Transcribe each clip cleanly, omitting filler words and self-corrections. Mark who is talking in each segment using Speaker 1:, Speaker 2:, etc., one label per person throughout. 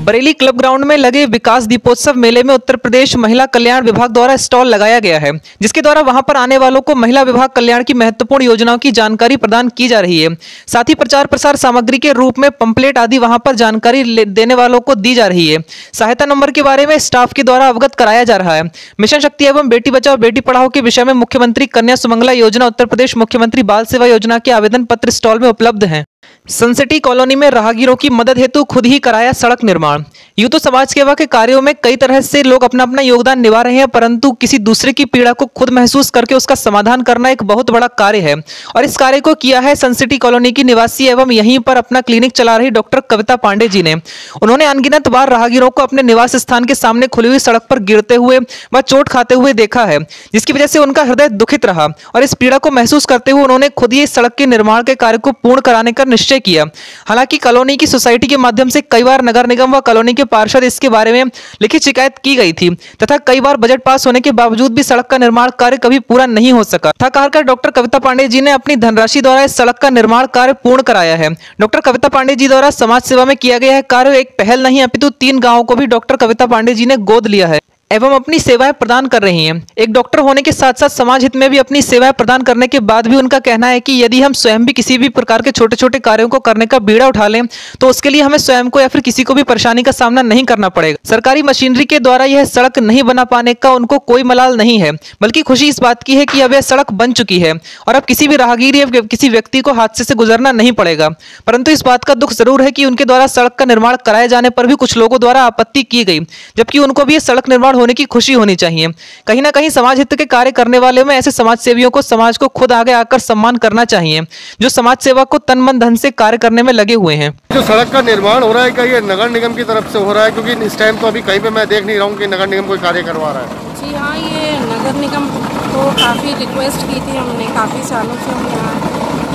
Speaker 1: Bareilly club ground में लगे विकास दीपोत्सव मेले में उत्तर प्रदेश महिला कल्याण विभाग द्वारा स्टॉल लगाया गया है, जिसके द्वारा वहां पर आने वालों को महिला विभाग कल्याण की महत्वपूर्ण योजनाओं की जानकारी प्रदान की जा रही है। साथ ही प्रचार प्रसार सामग्री के रूप में पंपलेट आदि वहां पर जानकारी देने वालों को दी जा रही है। सहायता नंबर के बारे में स्टाफ के द्वारा अवगत कराया जा रहा है। मिशन शक्ति एवं बेटी बचाओ बेटी पढ़ाओ के विषय में मुख्यमंत्री कन्या सुमंगला योजना, उत्तर प्रदेश मुख्यमंत्री बाल सेवा योजना के आवेदन पत्र स्टॉल में उपलब्ध हैं। सनसिटी कॉलोनी में राहगीरों की मदद हेतु खुद ही कराया सड़क निर्माण। यूं तो समाज सेवा के कार्यों में कई तरह से लोग अपना अपना योगदान निभा रहे हैं, परंतु किसी दूसरे की पीड़ा को खुद महसूस करके उसका समाधान करना एक बहुत बड़ा कार्य है और इस कार्य को किया है सनसिटी कॉलोनी की निवासी एवं यहीं पर अपना क्लिनिक चला रही डॉक्टर कविता पांडे जी ने। उन्होंने अनगिनत बार राहगीरों को अपने निवास स्थान के सामने खुली हुई सड़क पर गिरते हुए व चोट खाते हुए देखा है, जिसकी वजह से उनका हृदय दुखित रहा और इस पीड़ा को महसूस करते हुए उन्होंने खुद ही इस सड़क के निर्माण के कार्य को पूर्ण कराने का निश्चय किया। हालांकि कॉलोनी की सोसाइटी के माध्यम से कई बार नगर निगम व कॉलोनी के पार्षद इसके बारे में लिखित शिकायत की गई थी तथा कई बार बजट पास होने के बावजूद भी सड़क का निर्माण कार्य कभी पूरा नहीं हो सका था। कहकर डॉक्टर कविता पांडे जी ने अपनी धनराशि द्वारा इस सड़क का निर्माण कार्य पूर्ण कराया है। डॉक्टर कविता पांडे जी द्वारा समाज सेवा में किया गया है कार्य एक पहल नहीं अपितु 3 गांवों को भी डॉक्टर कविता पांडे जी ने गोद लिया है एवं अपनी सेवाएं प्रदान कर रही हैं। एक डॉक्टर होने के साथ साथ समाज हित में भी अपनी सेवाएं प्रदान करने के बाद भी उनका कहना है कि यदि हम स्वयं भी किसी भी प्रकार के छोटे छोटे कार्यों को करने का बीड़ा उठा लें तो उसके लिए हमें स्वयं को या फिर किसी को भी परेशानी का सामना नहीं करना पड़ेगा। सरकारी मशीनरी के द्वारा यह सड़क नहीं बना पाने का उनको कोई मलाल नहीं है, बल्कि खुशी इस बात की है कि अब यह सड़क बन चुकी है और अब किसी भी राहगीर या किसी व्यक्ति को हादसे से गुजरना नहीं पड़ेगा। परंतु इस बात का दुख जरूर है कि उनके द्वारा सड़क का निर्माण कराए जाने पर भी कुछ लोगों द्वारा आपत्ति की गई, जबकि उनको भी यह सड़क निर्माण होने की खुशी होनी चाहिए। कहीं ना कहीं समाज हित के कार्य करने वाले में ऐसे समाज सेवियों को समाज को खुद आगे आकर सम्मान करना चाहिए, जो समाज सेवा को तन मन धन से कार्य करने में लगे हुए हैं।
Speaker 2: जो सड़क का निर्माण हो रहा है, क्या ये नगर निगम की तरफ से हो रहा है? क्योंकि इस टाइम तो अभी कहीं पे मैं देख नहीं रहा हूँ कि नगर निगम कोई कार्य करवा रहा है।
Speaker 3: जी हाँ, ये नगर निगम को काफ़ी रिक्वेस्ट की थी हमने, काफ़ी सालों से हम यहाँ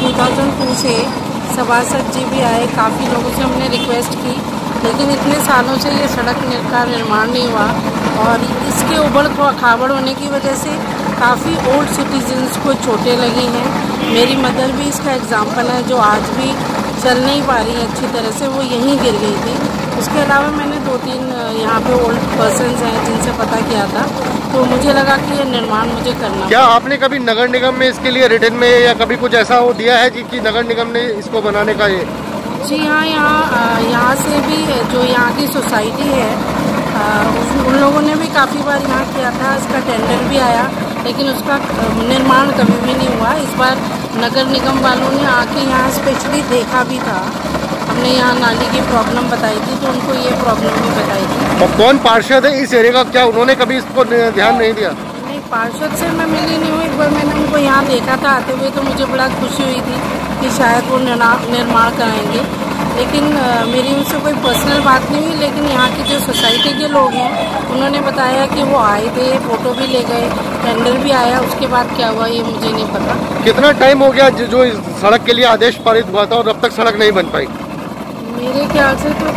Speaker 3: 2002 से सभासद जी भी आए, काफ़ी लोगों से हमने रिक्वेस्ट की, लेकिन इतने सालों से ये सड़क का निर्माण नहीं हुआ और इसके उबड़ खाबड़ होने की वजह से काफ़ी ओल्ड सिटीजन्स को चोटें लगी हैं। मेरी मदर भी इसका एग्जाम्पल है, जो आज भी चल नहीं पा रही है अच्छी तरह से, वो यहीं गिर गई थी। उसके अलावा मैंने 2-3 यहाँ पे ओल्ड पर्सन्स हैं जिनसे पता किया था, तो मुझे लगा कि ये निर्माण मुझे करना।
Speaker 2: क्या आपने कभी नगर निगम में इसके लिए रिटर्न में या कभी कुछ ऐसा हो दिया है कि नगर निगम ने इसको बनाने का ये?
Speaker 3: जी हाँ, यहाँ से भी जो यहाँ की सोसाइटी है उन लोगों ने भी काफ़ी बार यहाँ किया था, इसका टेंडर भी आया, लेकिन उसका निर्माण कभी भी नहीं हुआ। इस बार नगर निगम वालों ने आके यहाँ स्पेशली देखा भी था, हमने यहाँ नाली की प्रॉब्लम बताई थी तो उनको ये प्रॉब्लम भी बताई थी।
Speaker 2: और कौन पार्षद है इस एरिया का, क्या उन्होंने कभी इसको ध्यान नहीं दिया?
Speaker 3: नहीं, पार्षद से मैं मिली नहीं हूँ। एक बार मैंने उनको यहाँ देखा था आते हुए, तो मुझे बड़ा खुशी हुई थी कि शायद वो निर्माण कराएंगे, लेकिन मेरी उनसे कोई पर्सनल बात नहीं हुई। लेकिन यहाँ की जो सोसाइटी के लोग हैं उन्होंने बताया कि वो आए थे, फ़ोटो भी ले गए, टेंडर भी आया, उसके बाद क्या हुआ ये मुझे नहीं पता।
Speaker 2: कितना टाइम हो गया जो इस सड़क के लिए आदेश पारित हुआ था और अब तक सड़क नहीं बन पाई?
Speaker 3: मेरे ख्याल से तो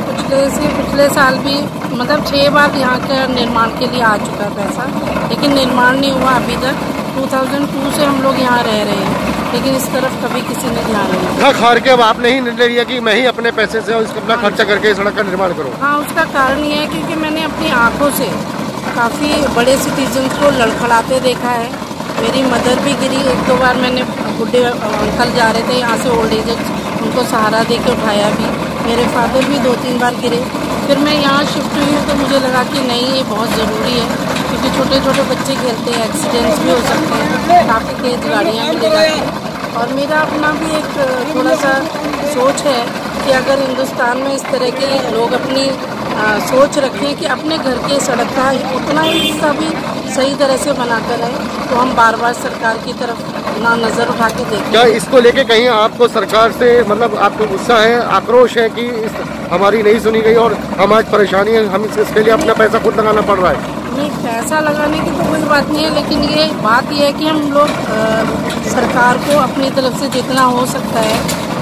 Speaker 3: पिछले साल भी मतलब 6 बार यहाँ का निर्माण के लिए आ चुका है पैसा, लेकिन निर्माण नहीं हुआ अभी तक। 2002 से हम लोग यहाँ रह रहे हैं, लेकिन इस तरफ कभी किसी ने ध्यान नहीं दिया।
Speaker 2: खार के अब आपने ही निर्णय लिया कि मैं ही अपने पैसे से इसका अपना खर्चा करके सड़क का निर्माण करूँ?
Speaker 3: हाँ, उसका कारण ये है क्योंकि मैंने अपनी आंखों से काफ़ी बड़े सिटीजन्स को लड़खड़ाते देखा है। मेरी मदर भी गिरी 1-2 बार, मैंने बुढ़े अंकल जा रहे थे यहाँ से ओल्ड एज, उनको सहारा दे के उठाया भी। मेरे फादर भी 2-3 बार गिरे। फिर मैं यहाँ शिफ्ट हुई तो मुझे लगा कि नहीं, ये बहुत ज़रूरी है, क्योंकि छोटे छोटे बच्चे खेलते हैं, एक्सीडेंट्स भी हो सकते हैं, काफ़ी तेज़ गाड़ियाँ भी ले जाती हैं। और मेरा अपना भी एक थोड़ा सा सोच है कि अगर हिंदुस्तान में इस तरह के लोग अपनी सोच रखें कि अपने घर के सड़क का उतना ही हिस्सा भी सही तरह से बनाकर है, तो हम बार बार सरकार की तरफ ना नज़र उठा के देखें।
Speaker 2: क्या इसको लेके कहीं आपको सरकार से मतलब आपको गुस्सा है, आक्रोश है कि हमारी नहीं सुनी गई और हम आज परेशानी है, हम इसके लिए अपना पैसा खुद लगाना पड़ रहा है?
Speaker 3: नहीं, पैसा लगाने की तो कोई बात नहीं है, लेकिन ये बात यह है कि हम लोग सरकार को अपनी तरफ से जितना हो सकता है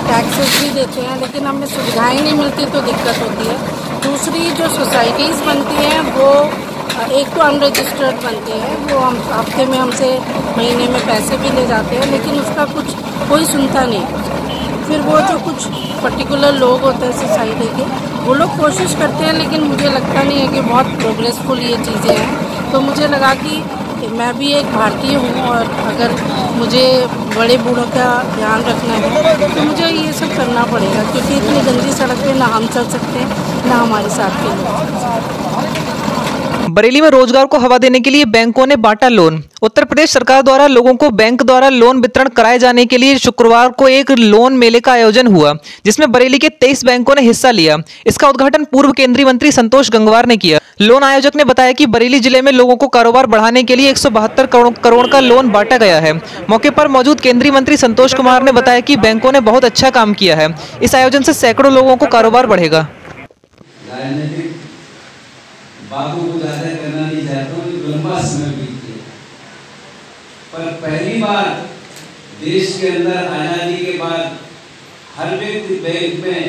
Speaker 3: टैक्सेस भी देते हैं, लेकिन हमें सुविधाएं नहीं मिलती तो दिक्कत होती है। दूसरी जो सोसाइटीज़ बनती हैं वो एक तो अनरजिस्टर्ड बनती है, वो हम हफ्ते में हमसे महीने में पैसे भी ले जाते हैं, लेकिन उसका कोई सुनता नहीं। फिर वो जो कुछ पर्टिकुलर लोग होते हैं सोसाइटी के, वो लोग कोशिश करते हैं, लेकिन मुझे लगता नहीं है कि बहुत प्रोग्रेसफुल ये चीज़ें हैं। तो मुझे लगा कि मैं भी एक भारतीय हूँ और अगर मुझे बड़े बूढ़ों का ध्यान रखना है तो मुझे ये सब करना पड़ेगा, क्योंकि इतनी गंदी सड़क पे ना हम चल सकते हैं ना हमारे साथ के लोग।
Speaker 1: बरेली में रोजगार को हवा देने के लिए बैंकों ने बांटा लोन। उत्तर प्रदेश सरकार द्वारा लोगों को बैंक द्वारा लोन वितरण कराए जाने के लिए शुक्रवार को एक लोन मेले का आयोजन हुआ, जिसमें बरेली के 23 बैंकों ने हिस्सा लिया। इसका उद्घाटन पूर्व केंद्रीय मंत्री संतोष गंगवार ने किया। लोन आयोजक ने बताया कि बरेली जिले में लोगों को कारोबार बढ़ाने के लिए 172 करोड़ का लोन बांटा गया है। मौके पर मौजूद केंद्रीय मंत्री संतोष कुमार ने बताया कि बैंकों ने बहुत अच्छा काम किया है। इस आयोजन से सैकड़ों लोगों को कारोबार बढ़ेगा।
Speaker 4: बातों को ज़्यादा करना नहीं चाहता हूँ, लंबा समय बीत गया, पर पहली बार देश के अंदर आज़ादी के बाद हर व्यक्ति बैंक में